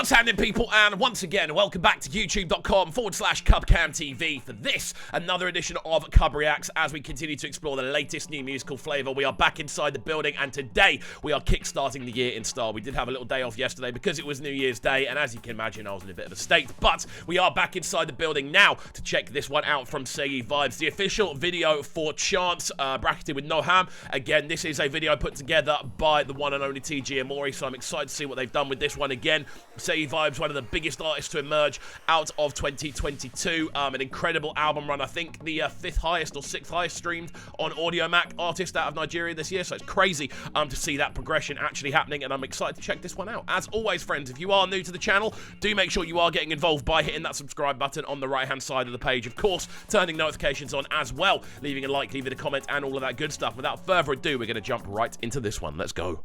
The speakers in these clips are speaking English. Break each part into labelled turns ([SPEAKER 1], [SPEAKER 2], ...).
[SPEAKER 1] What's happening, people? And once again, welcome back to youtube.com/CubCamTV for this, another edition of CUBREACTS as we continue to explore the latest new musical flavour. We are back inside the building, and today we are kickstarting the year in style. We did have a little day off yesterday because it was New Year's Day, and as you can imagine, I was in a bit of a state. But we are back inside the building now to check this one out from Seyi Vibez, the official video for Chance, bracketed with no ham. Again, this is a video put together by the one and only TG Amori, so I'm excited to see what they've done with this one again. Seyi Vibez, one of the biggest artists to emerge out of 2022. An incredible album run. I think the 5th highest or 6th highest streamed on Audio Mac artist out of Nigeria this year. So it's crazy to see that progression actually happening, and I'm excited to check this one out. As always, friends, if you are new to the channel, do make sure you are getting involved by hitting that subscribe button on the right-hand side of the page. Of course, turning notifications on as well, leaving a like, leaving a comment, and all of that good stuff. Without further ado, we're going to jump right into this one. Let's go.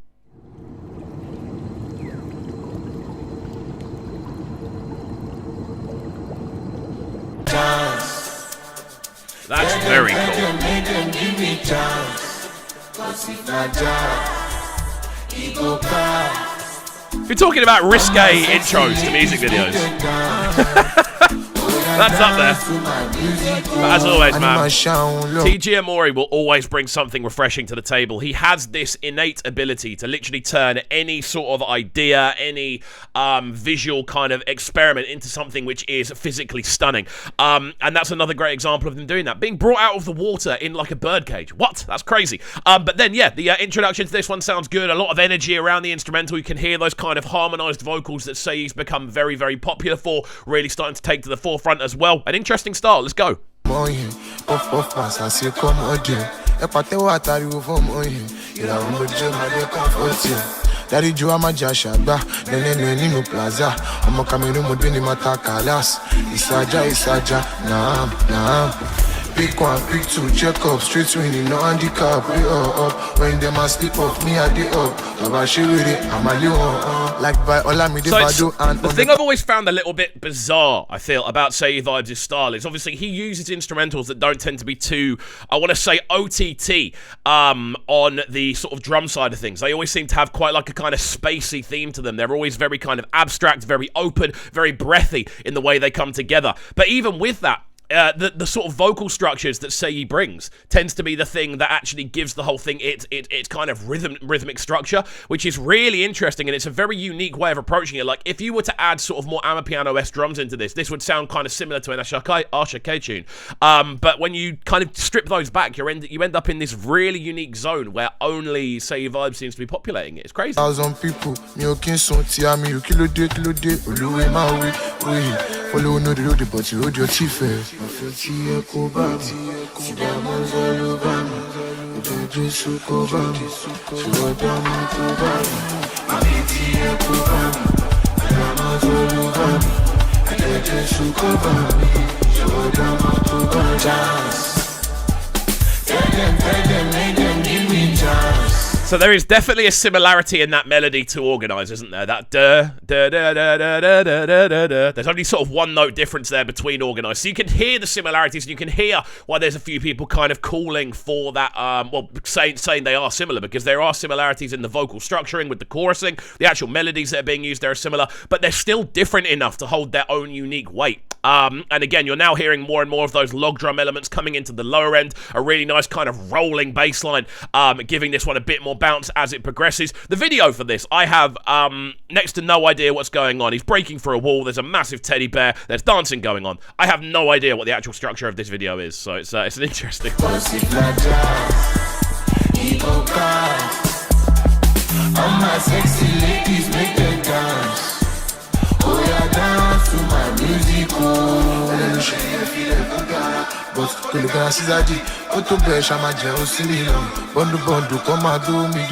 [SPEAKER 1] That's very cool. If you're talking about risque intros to music videos, that's up there. But as always, man, TG Amori will always bring something refreshing to the table. He has this innate ability to literally turn any sort of idea, any visual kind of experiment into something which is physically stunning. And that's another great example of them doing that. Being brought out of the water in like a birdcage. What? That's crazy. But then, yeah, the introduction to this one sounds good. A lot of energy around the instrumental. You can hear those kind of harmonized vocals that Seyi's become very, very popular for, really starting to take to the forefront as well. An interesting start. Let's go.
[SPEAKER 2] Daddy Joe Majashaba, Nino Plaza, I'm a Cameroon Mudini Matakalas, Isaja, Nam. Pick one, pick two, check up, straight winning, no handicap, we all up. When they must sleep off, me at the up. I'm a like by Olamide Badu and
[SPEAKER 1] the thing I've always found a little bit bizarre, I feel, about Seyi Vibez' style is obviously he uses instrumentals that don't tend to be too, I want to say, OTT on the sort of drum side of things. They always seem to have quite like a kind of spacey theme to them. They're always very kind of abstract, very open, very breathy in the way they come together. But even with that, the sort of vocal structures that Seyi brings tends to be the thing that actually gives the whole thing its kind of rhythmic structure, which is really interesting, and it's a very unique way of approaching it. Like, if you were to add sort of more Amapiano-esque drums into this would sound kind of similar to an Ashake tune. But when you kind of strip those back, you end up in this really unique zone where only Seyi Vibez seems to be populating it. It's crazy.
[SPEAKER 2] 1,000 people, follow no the road, but you hold your chief. I feel tea cover,
[SPEAKER 1] So there is definitely a similarity in that melody to Organize, isn't there? That there's only sort of one note difference there between Organize. So you can hear the similarities, and you can hear why there's a few people kind of calling for that, well, saying they are similar, because there are similarities in the vocal structuring with the chorusing. The actual melodies that are being used there are similar, but they're still different enough to hold their own unique weight. And again, you're now hearing more and more of those log drum elements coming into the lower end, a really nice kind of rolling bass line, giving this one a bit more bounce as it progresses. The video for this, I have next to no idea what's going on. He's breaking through a wall, there's a massive teddy bear, there's dancing going on. I have no idea what the actual structure of this video is, so it's an interesting one.
[SPEAKER 2] All my sexy ladies make them dance. Oh yeah, dance to my music. But to look at Sizaji, Oto Besh, I'm a jealous million. Bondu, come and do me.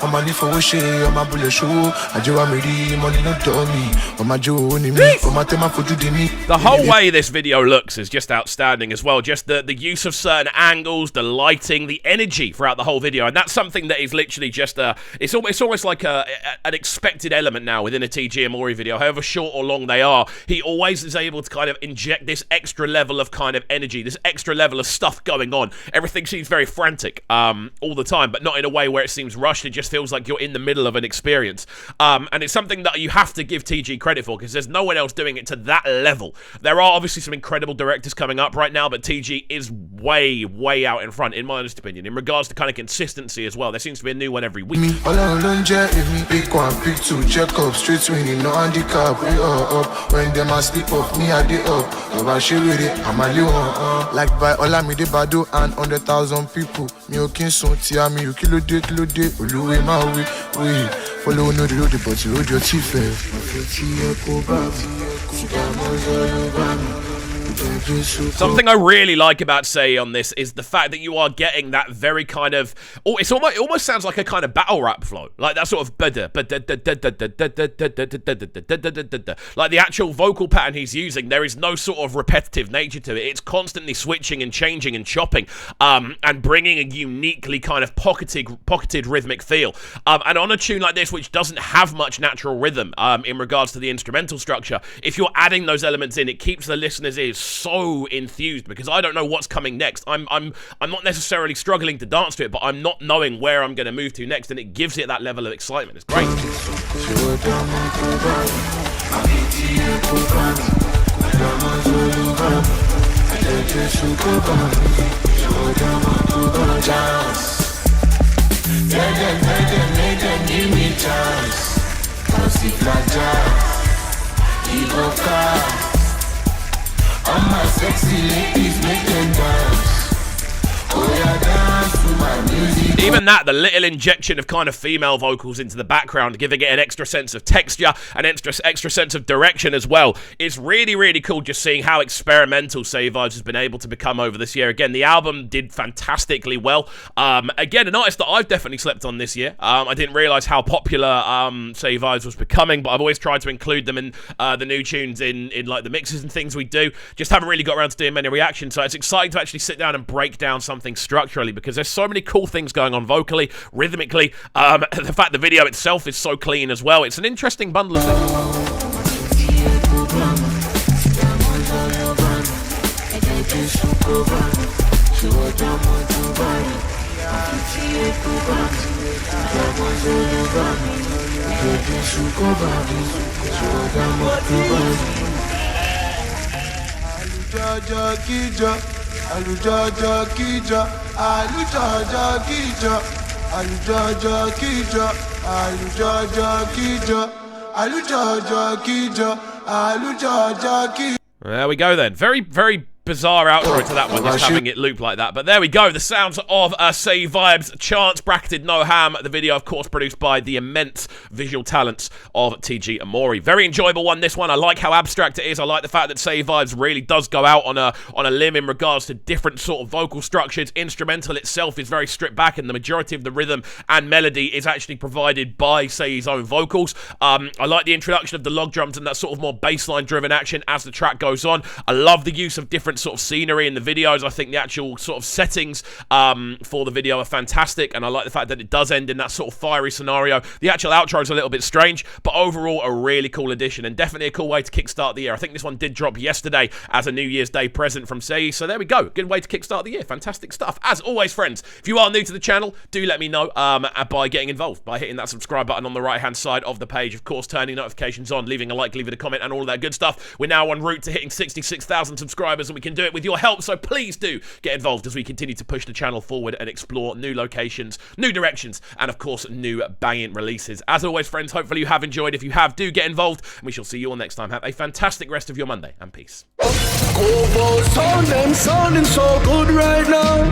[SPEAKER 2] I'm a leaf for she, I'm a bullet show. I do a midi, money no dummy. I'm a Joe, I'm a tema for Judini.
[SPEAKER 1] The whole way this video looks is just outstanding as well. Just the use of certain angles, the lighting, the energy throughout the whole video. And that's something that is literally just it's almost like an expected element now within a TG Amori video. However short or long they are, he always always is able to kind of inject this extra level of kind of energy, this extra level of stuff going on. Everything seems very frantic all the time, but not in a way where it seems rushed. It just feels like you're in the middle of an experience. And it's something that you have to give TG credit for, because there's no one else doing it to that level. There are obviously some incredible directors coming up right now, but TG is way, way out in front, in my honest opinion, in regards to kind of consistency as well. There seems to be a new one every week.
[SPEAKER 2] Pick one, pick two, check up, straight swinging, no handicap. We up when them a sleep off me, I dey up. Over shit with it, I'm a little like by all I'm the bado and 100,000 people. Me okay, so tia me, you kilo day, uluwe my way. Follow no the road, but you hold your teeth.
[SPEAKER 1] Something I really like about Seyi on this is the fact that you are getting that very kind of, it almost sounds like a kind of battle rap flow, like that sort of like the actual vocal pattern he's using. There is no sort of repetitive nature to it. It's constantly switching and changing and chopping, and bringing a uniquely kind of pocketed rhythmic feel. And on a tune like this, which doesn't have much natural rhythm in regards to the instrumental structure, if you're adding those elements in, it keeps the listener's ears so enthused, because I don't know what's coming next. I'm not necessarily struggling to dance to it, but I'm not knowing where I'm going to move to next, and it gives it that level of excitement. It's great.
[SPEAKER 2] Give me chance. All my sexy ladies make them dance. Oh yeah, dance to my music.
[SPEAKER 1] Even that, the little injection of kind of female vocals into the background, giving it an extra sense of texture, an extra sense of direction as well. It's really, really cool just seeing how experimental Seyi Vibez has been able to become over this year. Again, the album did fantastically well. Again, an artist that I've definitely slept on this year. I didn't realise how popular Seyi Vibez was becoming, but I've always tried to include them in the new tunes in like the mixes and things we do. Just haven't really got around to doing many reactions, so it's exciting to actually sit down and break down something structurally, because there's so many cool things going on vocally, rhythmically. The fact the video itself is so clean as well. It's an interesting bundle of things. There we go then. Very, very bizarre outro to that one, just having it loop like that. But there we go, the sounds of Seyi Vibez, Chance bracketed No Ham. The video, of course, produced by the immense visual talents of TG Amori. Very enjoyable one, this one. I like how abstract it is. I like the fact that Seyi Vibez really does go out on a limb in regards to different sort of vocal structures. Instrumental itself is very stripped back, and the majority of the rhythm and melody is actually provided by Seyi's own vocals. I like the introduction of the log drums and that sort of more bassline driven action as the track goes on. I love the use of different sort of scenery in the videos. I think the actual sort of settings for the video are fantastic, and I like the fact that it does end in that sort of fiery scenario. The actual outro is a little bit strange, but overall a really cool addition, and definitely a cool way to kickstart the year. I think this one did drop yesterday as a New Year's Day present from Seyi, so there we go. Good way to kickstart the year. Fantastic stuff. As always, friends, if you are new to the channel, do let me know by getting involved, by hitting that subscribe button on the right-hand side of the page. Of course, turning notifications on, leaving a like, leaving a comment, and all of that good stuff. We're now en route to hitting 66,000 subscribers, and we can do it with your help, so please do get involved as we continue to push the channel forward and explore new locations, new directions, and of course new banging releases. As always, friends, hopefully you have enjoyed. If you have, do get involved, and we shall see you all next time. Have a fantastic rest of your Monday, and peace.
[SPEAKER 3] Sounding so good right now.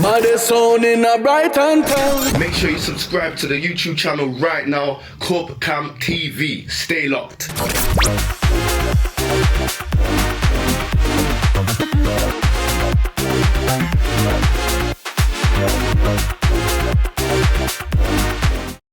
[SPEAKER 3] But they're sounding a bright and town.
[SPEAKER 4] Make sure you subscribe to the YouTube channel right now, CUBREACTS TV. Stay locked.